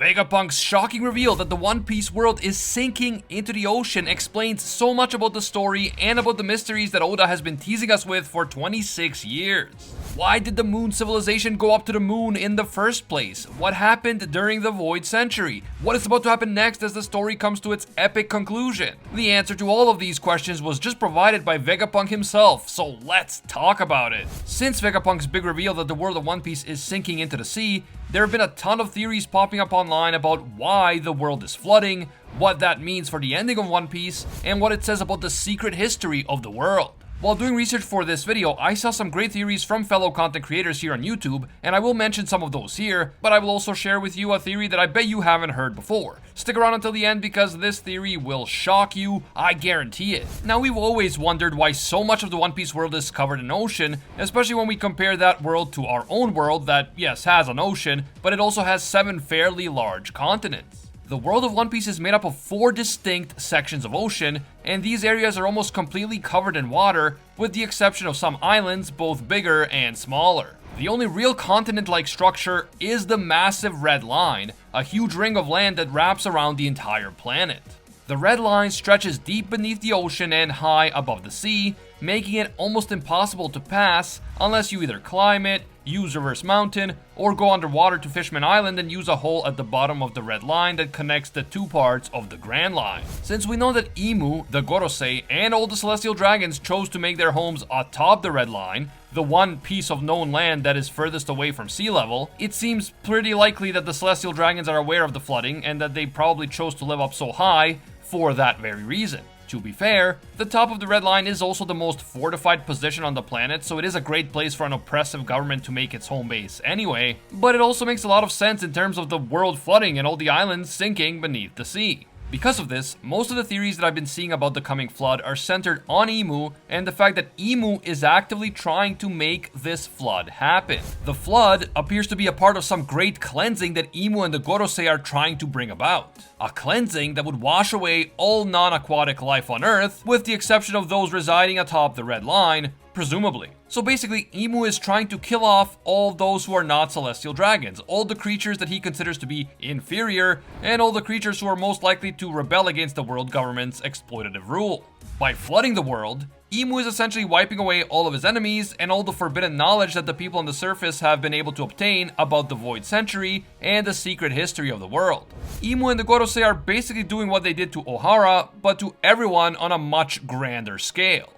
Vegapunk's shocking reveal that the One Piece world is sinking into the ocean explains so much about the story and about the mysteries that Oda has been teasing us with for 26 years. Why did the Moon Civilization go up to the moon in the first place? What happened during the Void Century? What is about to happen next as the story comes to its epic conclusion? The answer to all of these questions was just provided by Vegapunk himself, so let's talk about it. Since Vegapunk's big reveal that the world of One Piece is sinking into the sea, there have been a ton of theories popping up online about why the world is flooding, what that means for the ending of One Piece, and what it says about the secret history of the world. While doing research for this video, I saw some great theories from fellow content creators here on YouTube, and I will mention some of those here, but I will also share with you a theory that I bet you haven't heard before. Stick around until the end because this theory will shock you, I guarantee it. Now, we've always wondered why so much of the One Piece world is covered in ocean, especially when we compare that world to our own world that, yes, has an ocean, but it also has 7 fairly large continents. The world of One Piece is made up of 4 distinct sections of ocean, and these areas are almost completely covered in water, with the exception of some islands, both bigger and smaller. The only real continent-like structure is the massive Red Line, a huge ring of land that wraps around the entire planet. The Red Line stretches deep beneath the ocean and high above the sea, making it almost impossible to pass unless you either climb it, use Reverse Mountain, or go underwater to Fishman Island and use a hole at the bottom of the Red Line that connects the 2 parts of the Grand Line. Since we know that Imu, the Gorosei, and all the Celestial Dragons chose to make their homes atop the Red Line, the one piece of known land that is furthest away from sea level, it seems pretty likely that the Celestial Dragons are aware of the flooding and that they probably chose to live up so high for that very reason. To be fair, the top of the Red Line is also the most fortified position on the planet, so it is a great place for an oppressive government to make its home base anyway, but it also makes a lot of sense in terms of the world flooding and all the islands sinking beneath the sea. Because of this, most of the theories that I've been seeing about the coming flood are centered on Imu and the fact that Imu is actively trying to make this flood happen. The flood appears to be a part of some great cleansing that Imu and the Gorosei are trying to bring about. A cleansing that would wash away all non-aquatic life on Earth, with the exception of those residing atop the Red Line, presumably. So basically, Imu is trying to kill off all those who are not celestial dragons, all the creatures that he considers to be inferior, and all the creatures who are most likely to rebel against the world government's exploitative rule. By flooding the world, Imu is essentially wiping away all of his enemies and all the forbidden knowledge that the people on the surface have been able to obtain about the Void Century and the secret history of the world. Imu and the Gorosei are basically doing what they did to Ohara, but to everyone on a much grander scale.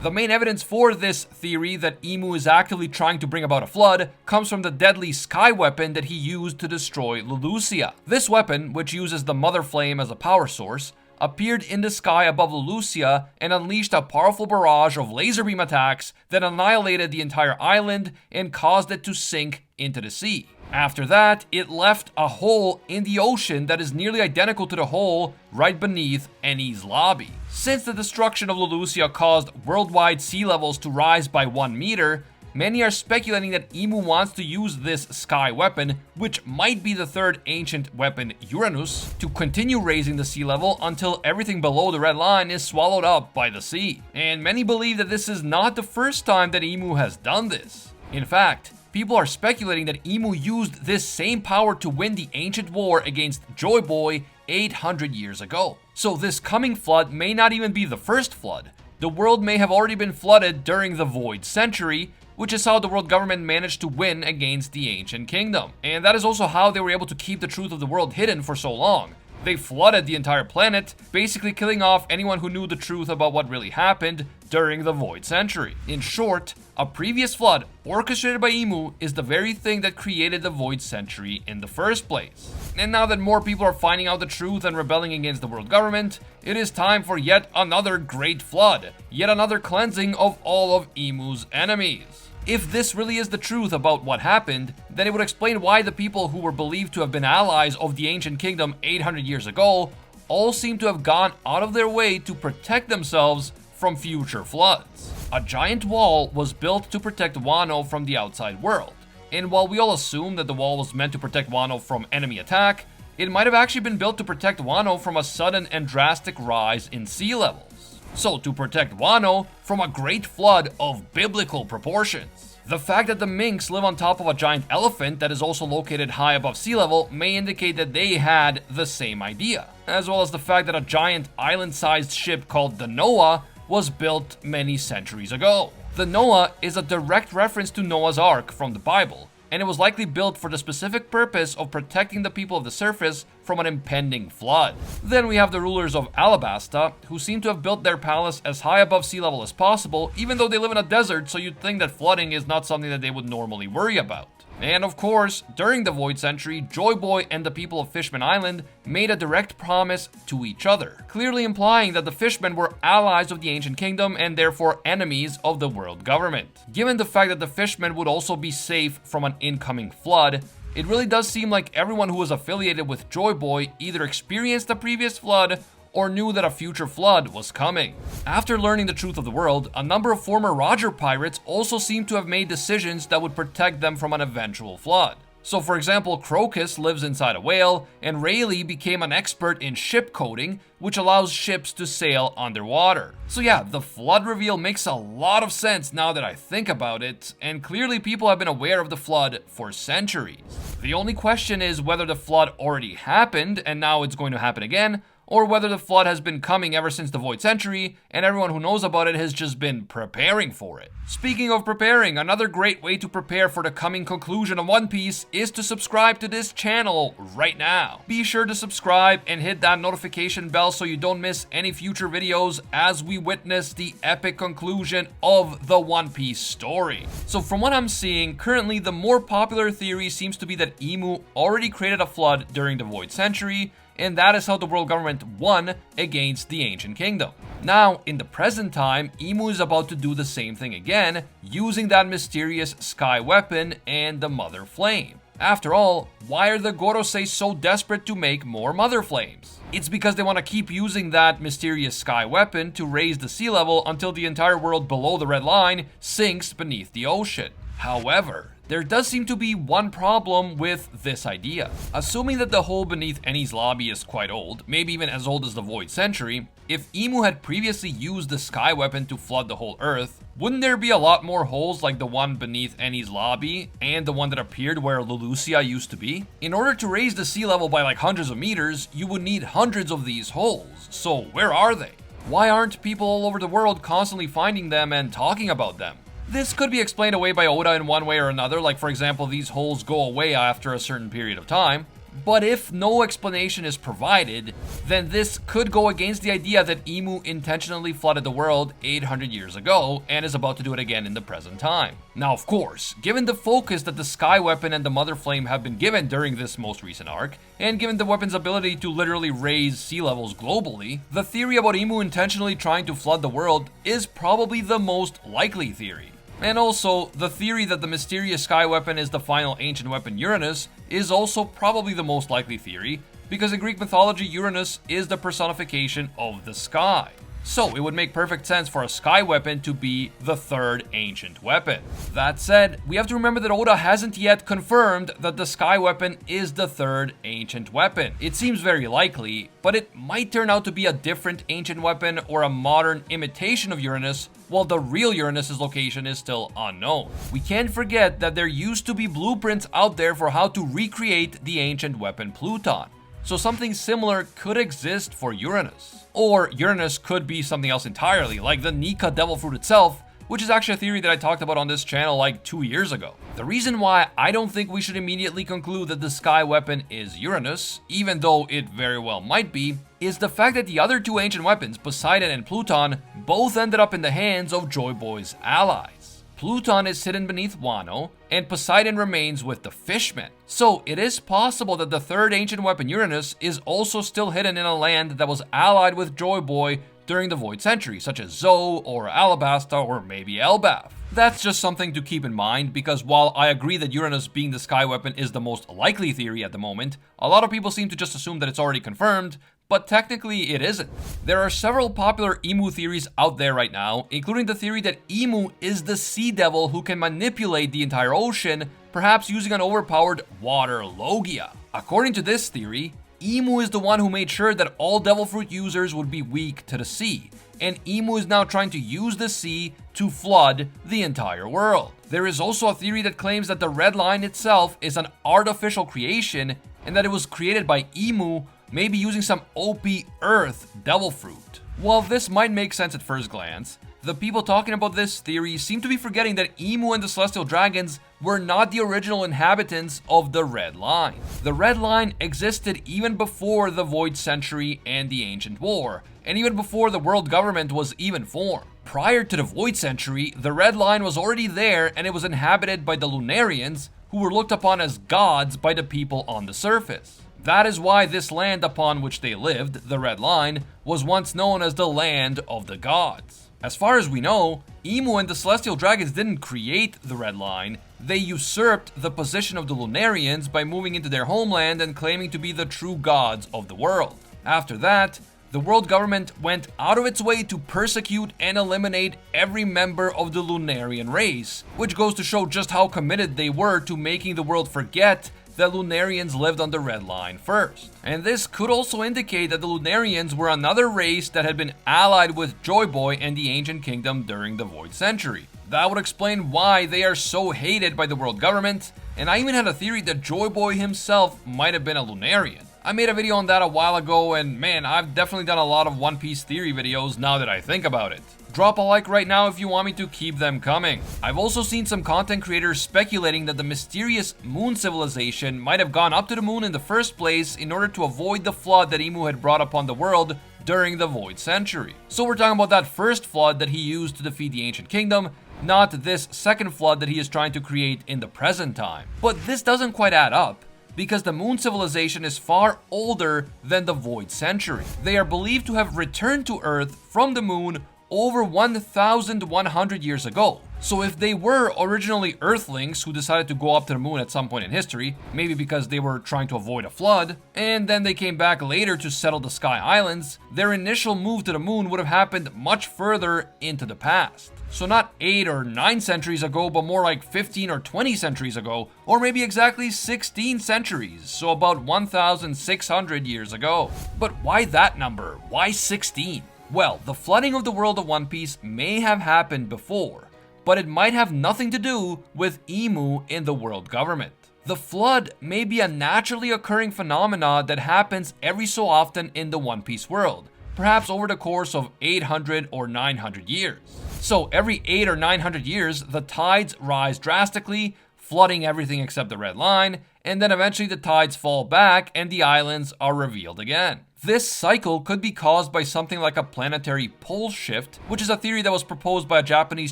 The main evidence for this theory that Imu is actively trying to bring about a flood comes from the deadly sky weapon that he used to destroy Lulusia. This weapon, which uses the Mother Flame as a power source, appeared in the sky above Lulusia and unleashed a powerful barrage of laser beam attacks that annihilated the entire island and caused it to sink into the sea. After that, it left a hole in the ocean that is nearly identical to the hole right beneath Eni's lobby. Since the destruction of Lulusia caused worldwide sea levels to rise by 1 meter, many are speculating that Imu wants to use this sky weapon, which might be the 3rd ancient weapon Uranus, to continue raising the sea level until everything below the Red Line is swallowed up by the sea. And many believe that this is not the first time that Imu has done this. In fact, people are speculating that Imu used this same power to win the ancient war against Joy Boy 800 years ago. So this coming flood may not even be the first flood. The world may have already been flooded during the Void Century, which is how the world government managed to win against the Ancient Kingdom. And that is also how they were able to keep the truth of the world hidden for so long. They flooded the entire planet, basically killing off anyone who knew the truth about what really happened during the Void Century. In short, a previous flood orchestrated by Imu is the very thing that created the Void Century in the first place. And now that more people are finding out the truth and rebelling against the world government, it is time for yet another great flood, yet another cleansing of all of Imu's enemies. If this really is the truth about what happened, then it would explain why the people who were believed to have been allies of the Ancient Kingdom 800 years ago all seem to have gone out of their way to protect themselves from future floods. A giant wall was built to protect Wano from the outside world, and while we all assume that the wall was meant to protect Wano from enemy attack, it might have actually been built to protect Wano from a sudden and drastic rise in sea levels. So to protect Wano from a great flood of biblical proportions. The fact that the minks live on top of a giant elephant that is also located high above sea level may indicate that they had the same idea, as well as the fact that a giant island-sized ship called the Noah was built many centuries ago. The Noah is a direct reference to Noah's Ark from the Bible, and it was likely built for the specific purpose of protecting the people of the surface from an impending flood. Then we have the rulers of Alabasta, who seem to have built their palace as high above sea level as possible, even though they live in a desert, so you'd think that flooding is not something that they would normally worry about. And of course, during the Void Century, Joy Boy and the people of Fishman Island made a direct promise to each other, clearly implying that the Fishmen were allies of the Ancient Kingdom and therefore enemies of the world government. Given the fact that the Fishmen would also be safe from an incoming flood, it really does seem like everyone who was affiliated with Joy Boy either experienced a previous flood or knew that a future flood was coming. After learning the truth of the world, a number of former Roger pirates also seem to have made decisions that would protect them from an eventual flood. So for example, Crocus lives inside a whale, and Rayleigh became an expert in ship coding, which allows ships to sail underwater. So yeah, the flood reveal makes a lot of sense now that I think about it, and clearly people have been aware of the flood for centuries. The only question is whether the flood already happened and now it's going to happen again, or whether the flood has been coming ever since the Void Century, and everyone who knows about it has just been preparing for it. Speaking of preparing, another great way to prepare for the coming conclusion of One Piece is to subscribe to this channel right now. Be sure to subscribe and hit that notification bell so you don't miss any future videos as we witness the epic conclusion of the One Piece story. So from what I'm seeing, currently the more popular theory seems to be that Imu already created a flood during the Void Century, and that is how the world government won against the Ancient Kingdom. Now, in the present time, Imu is about to do the same thing again, using that mysterious sky weapon and the Mother Flame. After all, why are the Gorosei so desperate to make more Mother Flames? It's because they want to keep using that mysterious sky weapon to raise the sea level until the entire world below the red line sinks beneath the ocean. However, there does seem to be one problem with this idea. Assuming that the hole beneath Eni's lobby is quite old, maybe even as old as the Void Century, if Imu had previously used the sky weapon to flood the whole Earth, wouldn't there be a lot more holes like the one beneath Eni's lobby and the one that appeared where Lulusia used to be? In order to raise the sea level by like hundreds of meters, you would need hundreds of these holes. So where are they? Why aren't people all over the world constantly finding them and talking about them? This could be explained away by Oda in one way or another, like for example, these holes go away after a certain period of time. But if no explanation is provided, then this could go against the idea that Imu intentionally flooded the world 800 years ago and is about to do it again in the present time. Now, of course, given the focus that the Sky Weapon and the Mother Flame have been given during this most recent arc, and given the weapon's ability to literally raise sea levels globally, the theory about Imu intentionally trying to flood the world is probably the most likely theory. And also, the theory that the mysterious sky weapon is the final ancient weapon Uranus is also probably the most likely theory, because in Greek mythology, Uranus is the personification of the sky. So it would make perfect sense for a sky weapon to be the third ancient weapon. That said, we have to remember that Oda hasn't yet confirmed that the sky weapon is the third ancient weapon. It seems very likely, but it might turn out to be a different ancient weapon or a modern imitation of Uranus, while the real Uranus's location is still unknown. We can't forget that there used to be blueprints out there for how to recreate the ancient weapon Pluton. So something similar could exist for Uranus. Or Uranus could be something else entirely, like the Nika Devil Fruit itself, which is actually a theory that I talked about on this channel like 2 years ago. The reason why I don't think we should immediately conclude that the sky weapon is Uranus, even though it very well might be, is the fact that the other two ancient weapons, Poseidon and Pluton, both ended up in the hands of Joy Boy's allies. Pluton is hidden beneath Wano, and Poseidon remains with the Fishmen. So it is possible that the third ancient weapon Uranus is also still hidden in a land that was allied with Joy Boy during the Void Century, such as Zou or Alabasta or maybe Elbaf. That's just something to keep in mind, because while I agree that Uranus being the sky weapon is the most likely theory at the moment, a lot of people seem to just assume that it's already confirmed, but technically it isn't. There are several popular Imu theories out there right now, including the theory that Imu is the sea devil who can manipulate the entire ocean, perhaps using an overpowered water Logia. According to this theory, Imu is the one who made sure that all Devil Fruit users would be weak to the sea, and Imu is now trying to use the sea to flood the entire world. There is also a theory that claims that the red line itself is an artificial creation and that it was created by Imu, maybe using some OP Earth Devil Fruit. While this might make sense at first glance, the people talking about this theory seem to be forgetting that Imu and the Celestial Dragons were not the original inhabitants of the Red Line. The Red Line existed even before the Void Century and the Ancient War, and even before the world government was even formed. Prior to the Void Century, the Red Line was already there, and it was inhabited by the Lunarians, who were looked upon as gods by the people on the surface. That is why this land upon which they lived, the Red Line, was once known as the Land of the Gods. As far as we know, Imu and the Celestial Dragons didn't create the Red Line, they usurped the position of the Lunarians by moving into their homeland and claiming to be the true gods of the world. After that, the world government went out of its way to persecute and eliminate every member of the Lunarian race, which goes to show just how committed they were to making the world forget that Lunarians lived on the Red Line first. And this could also indicate that the Lunarians were another race that had been allied with Joy Boy and the Ancient Kingdom during the Void Century. That would explain why they are so hated by the world government, and I even had a theory that Joy Boy himself might have been a Lunarian. I made a video on that a while ago, and man, I've definitely done a lot of One Piece theory videos now that I think about it. Drop a like right now if you want me to keep them coming. I've also seen some content creators speculating that the mysterious moon civilization might have gone up to the moon in the first place in order to avoid the flood that Imu had brought upon the world during the Void Century. So we're talking about that first flood that he used to defeat the Ancient Kingdom, not this second flood that he is trying to create in the present time. But this doesn't quite add up, because the moon civilization is far older than the Void Century. They are believed to have returned to Earth from the moon over 1,100 years ago. So if they were originally Earthlings who decided to go up to the moon at some point in history, maybe because they were trying to avoid a flood, and then they came back later to settle the Sky Islands, their initial move to the moon would have happened much further into the past. So not 8 or 9 centuries ago, but more like 15 or 20 centuries ago, or maybe exactly 16 centuries, so about 1,600 years ago. But why that number? Why 16? Well, the flooding of the world of One Piece may have happened before, but it might have nothing to do with Imu in the world government. The flood may be a naturally occurring phenomena that happens every so often in the One Piece world, perhaps over the course of 800 or 900 years. So every 8 or 900 years, the tides rise drastically, flooding everything except the Red Line, and then eventually the tides fall back and the islands are revealed again. This cycle could be caused by something like a planetary pole shift, which is a theory that was proposed by a Japanese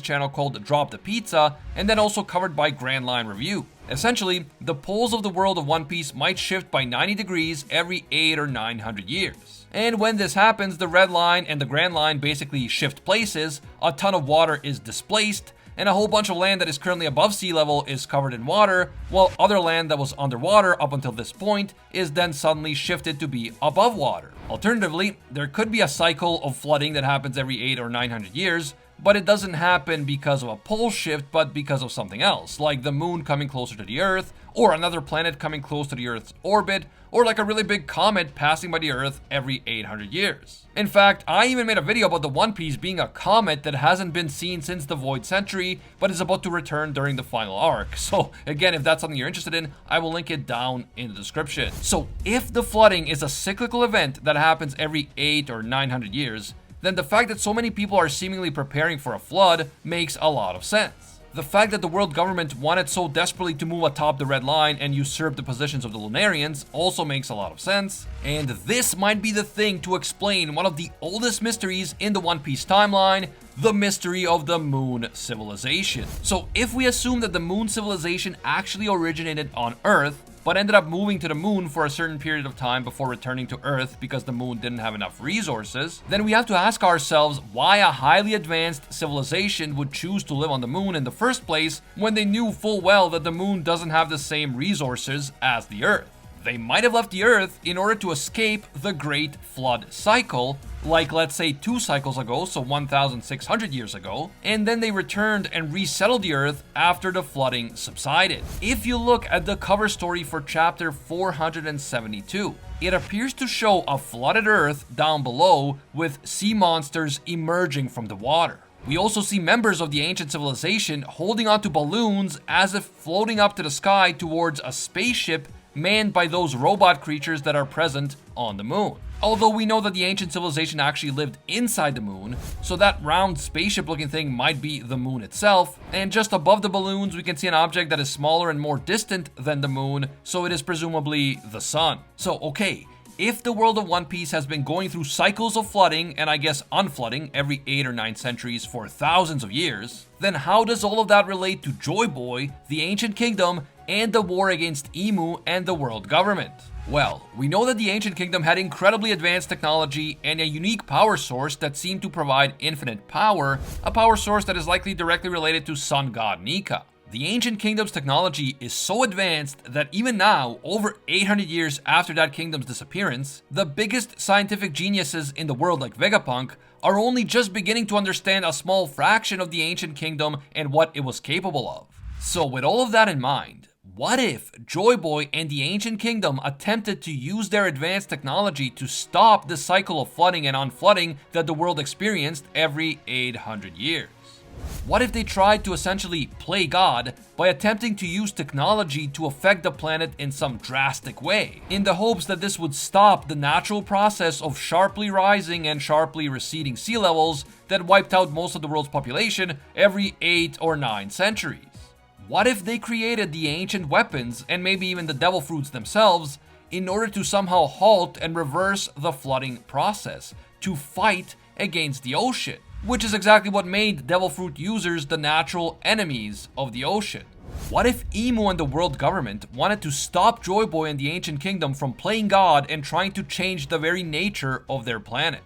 channel called Drop the Pizza, and then also covered by Grand Line Review. Essentially, the poles of the world of One Piece might shift by 90 degrees every 8 or 900 years. And when this happens, the Red Line and the Grand Line basically shift places, a ton of water is displaced, and a whole bunch of land that is currently above sea level is covered in water, while other land that was underwater up until this point is then suddenly shifted to be above water. Alternatively, there could be a cycle of flooding that happens every 8 or 900 years, but it doesn't happen because of a pole shift, but because of something else, like the moon coming closer to the Earth, or another planet coming close to the Earth's orbit, or like a really big comet passing by the Earth every 800 years. In fact, I even made a video about the One Piece being a comet that hasn't been seen since the Void Century, but is about to return during the final arc. So again, if that's something you're interested in, I will link it down in the description. So if the flooding is a cyclical event that happens every 8 or 900 years, then the fact that so many people are seemingly preparing for a flood makes a lot of sense. The fact that the world government wanted so desperately to move atop the Red Line and usurp the positions of the Lunarians also makes a lot of sense, and this might be the thing to explain one of the oldest mysteries in the One Piece timeline, the mystery of the Moon Civilization. So if we assume that the Moon Civilization actually originated on Earth, but ended up moving to the moon for a certain period of time before returning to Earth because the moon didn't have enough resources, then we have to ask ourselves why a highly advanced civilization would choose to live on the moon in the first place when they knew full well that the moon doesn't have the same resources as the Earth. They might have left the Earth in order to escape the Great Flood cycle, like let's say 2 cycles ago, so 1,600 years ago, and then they returned and resettled the Earth after the flooding subsided. If you look at the cover story for chapter 472, it appears to show a flooded Earth down below with sea monsters emerging from the water. We also see members of the ancient civilization holding onto balloons as if floating up to the sky towards a spaceship manned by those robot creatures that are present on the moon. Although we know that the ancient civilization actually lived inside the moon, so that round spaceship looking thing might be the moon itself, and just above the balloons we can see an object that is smaller and more distant than the moon, so it is presumably the sun. So okay, if the world of One Piece has been going through cycles of flooding and I guess unflooding every 8 or 9 centuries for thousands of years, then how does all of that relate to Joy Boy, the Ancient Kingdom, and the war against Imu and the world government? Well, we know that the Ancient Kingdom had incredibly advanced technology and a unique power source that seemed to provide infinite power, a power source that is likely directly related to Sun God Nika. The Ancient Kingdom's technology is so advanced that even now, over 800 years after that kingdom's disappearance, the biggest scientific geniuses in the world like Vegapunk are only just beginning to understand a small fraction of the Ancient Kingdom and what it was capable of. So with all of that in mind, what if Joy Boy and the Ancient Kingdom attempted to use their advanced technology to stop the cycle of flooding and unflooding that the world experienced every 800 years? What if they tried to essentially play God by attempting to use technology to affect the planet in some drastic way, in the hopes that this would stop the natural process of sharply rising and sharply receding sea levels that wiped out most of the world's population every 8 or 9 centuries? What if they created the ancient weapons and maybe even the devil fruits themselves in order to somehow halt and reverse the flooding process, to fight against the ocean? Which is exactly what made devil fruit users the natural enemies of the ocean. What if Imu and the world government wanted to stop Joy Boy and the Ancient Kingdom from playing God and trying to change the very nature of their planet?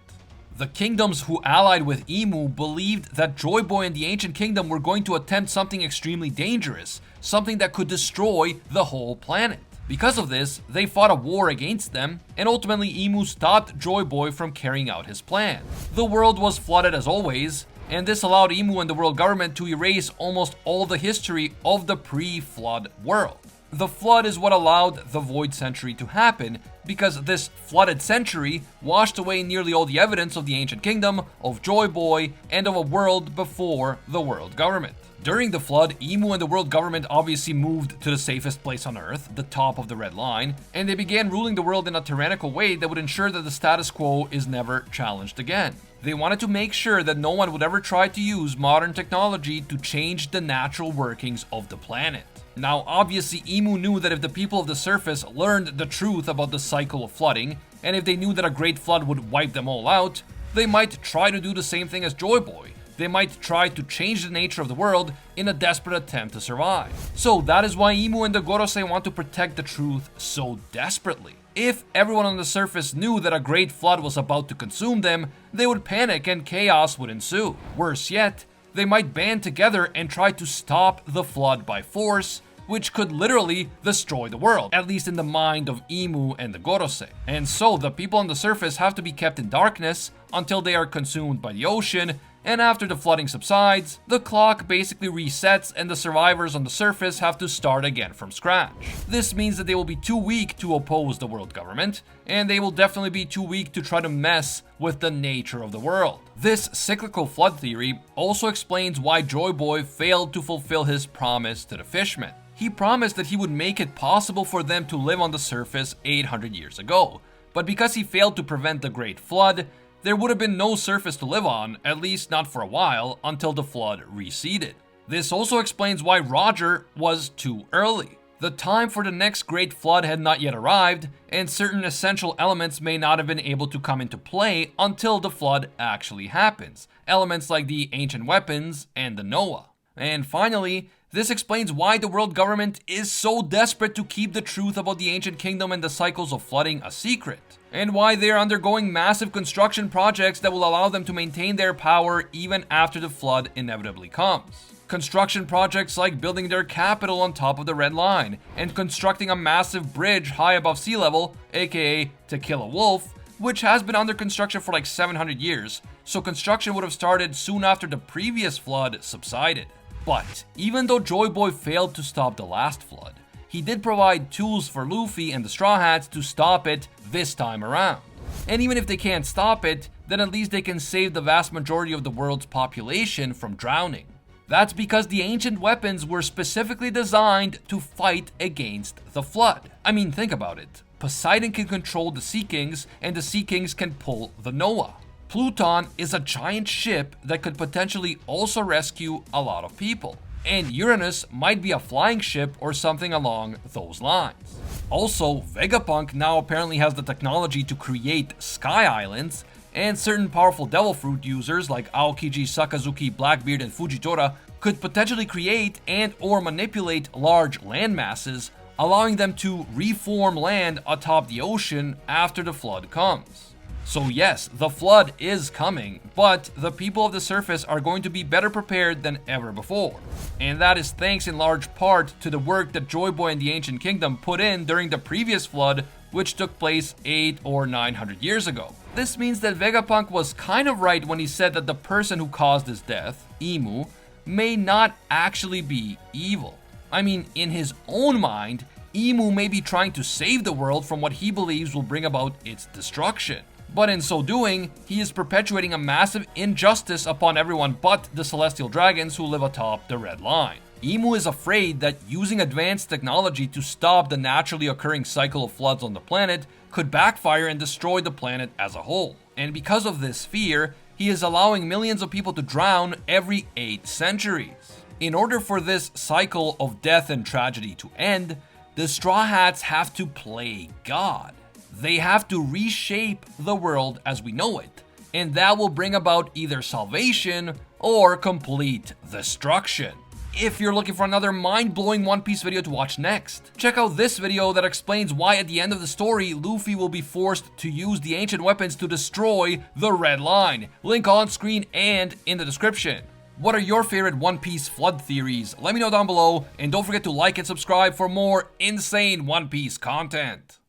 The kingdoms who allied with Imu believed that Joy Boy and the Ancient Kingdom were going to attempt something extremely dangerous, something that could destroy the whole planet. Because of this, they fought a war against them, and ultimately Imu stopped Joy Boy from carrying out his plan. The world was flooded as always, and this allowed Imu and the world government to erase almost all the history of the pre-flood world. The flood is what allowed the Void Century to happen, because this flooded century washed away nearly all the evidence of the Ancient Kingdom, of Joy Boy, and of a world before the world government. During the flood, Imu and the world government obviously moved to the safest place on Earth, the top of the Red Line, and they began ruling the world in a tyrannical way that would ensure that the status quo is never challenged again. They wanted to make sure that no one would ever try to use modern technology to change the natural workings of the planet. Now, obviously, Imu knew that if the people of the surface learned the truth about the cycle of flooding, and if they knew that a great flood would wipe them all out, they might try to do the same thing as Joy Boy. They might try to change the nature of the world in a desperate attempt to survive. So that is why Imu and the Gorosei want to protect the truth so desperately. If everyone on the surface knew that a great flood was about to consume them, they would panic and chaos would ensue. Worse yet, they might band together and try to stop the flood by force, which could literally destroy the world, at least in the mind of Imu and the Gorosei. And so the people on the surface have to be kept in darkness until they are consumed by the ocean, and after the flooding subsides, the clock basically resets and the survivors on the surface have to start again from scratch. This means that they will be too weak to oppose the world government, and they will definitely be too weak to try to mess with the nature of the world. This cyclical flood theory also explains why Joy Boy failed to fulfill his promise to the fishmen. He promised that he would make it possible for them to live on the surface 800 years ago, but because he failed to prevent the Great Flood, there would have been no surface to live on, at least not for a while, until the flood receded. This also explains why Roger was too early. The time for the next great flood had not yet arrived, and certain essential elements may not have been able to come into play until the flood actually happens. Elements like the ancient weapons and the Noah. And finally, this explains why the world government is so desperate to keep the truth about the ancient kingdom and the cycles of flooding a secret, and why they're undergoing massive construction projects that will allow them to maintain their power even after the flood inevitably comes. Construction projects like building their capital on top of the Red Line and constructing a massive bridge high above sea level, aka To Kill a Wolf, which has been under construction for like 700 years, so construction would have started soon after the previous flood subsided. But even though Joy Boy failed to stop the last flood, he did provide tools for Luffy and the Straw Hats to stop it this time around. And even if they can't stop it, then at least they can save the vast majority of the world's population from drowning. That's because the ancient weapons were specifically designed to fight against the flood. I mean, think about it. Poseidon can control the Sea Kings, and the Sea Kings can pull the Noah. Pluton is a giant ship that could potentially also rescue a lot of people. And Uranus might be a flying ship or something along those lines. Also, Vegapunk now apparently has the technology to create Sky Islands, and certain powerful Devil Fruit users like Aokiji, Sakazuki, Blackbeard, and Fujitora could potentially create and or manipulate large land masses, allowing them to reform land atop the ocean after the flood comes. So yes, the flood is coming, but the people of the surface are going to be better prepared than ever before. And that is thanks in large part to the work that Joy Boy and the Ancient Kingdom put in during the previous flood, which took place 800 or 900 years ago. This means that Vegapunk was kind of right when he said that the person who caused his death, Imu, may not actually be evil. I mean, in his own mind, Imu may be trying to save the world from what he believes will bring about its destruction. But in so doing, he is perpetuating a massive injustice upon everyone but the celestial dragons who live atop the Red Line. Imu is afraid that using advanced technology to stop the naturally occurring cycle of floods on the planet could backfire and destroy the planet as a whole. And because of this fear, he is allowing millions of people to drown every 8 centuries. In order for this cycle of death and tragedy to end, the Straw Hats have to play God. They have to reshape the world as we know it, and that will bring about either salvation or complete destruction. If you're looking for another mind-blowing One Piece video to watch next, check out this video that explains why at the end of the story, Luffy will be forced to use the ancient weapons to destroy the Red Line. Link on screen and in the description. What are your favorite One Piece flood theories? Let me know down below, and don't forget to like and subscribe for more insane One Piece content.